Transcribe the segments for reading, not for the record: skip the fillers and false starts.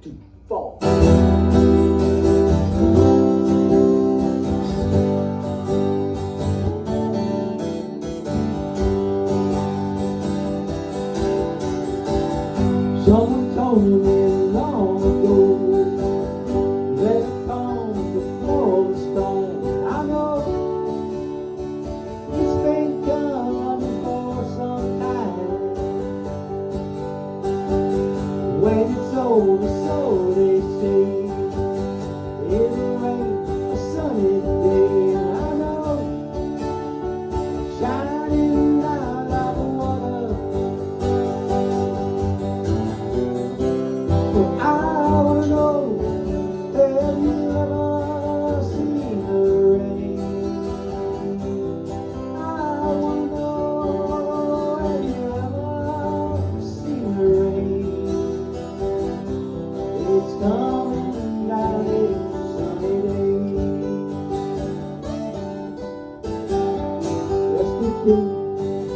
2, 4. Someone told me long ago that it comes before the storm. I know it's been coming for some time. When it's over, so they say, it'll rain a sunny day. And I know, shining out like water. But I wanna know, have you ever seen the rain? I wanna know, have you ever seen the rain? It's coming down this sunny day. Yesterday,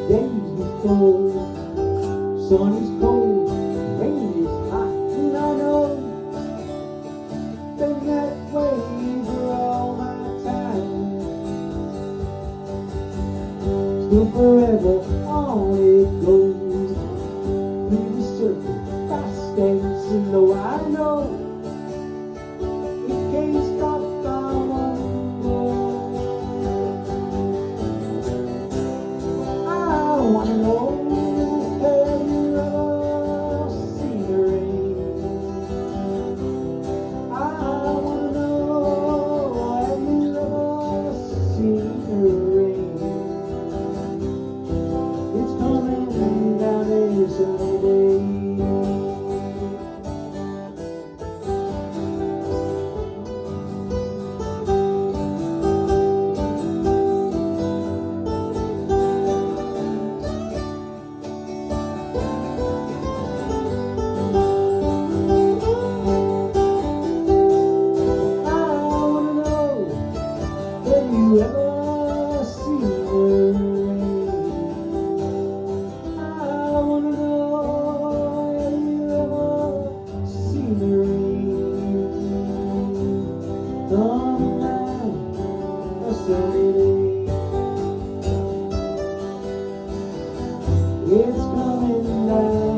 days before, sun is cold, rain is hot, and I know been that way for all my time. Still forever on it goes, through the circle, fast and slow. I know it can't stop, I won't go. I wanna know, have you ever seen the rain? I wanna know, have you ever seen the rain? It's coming down this sunny day. I wanna know, have you ever seen the rain? I wanna know, have you ever seen the rain? Coming down a sunny day. It's coming down.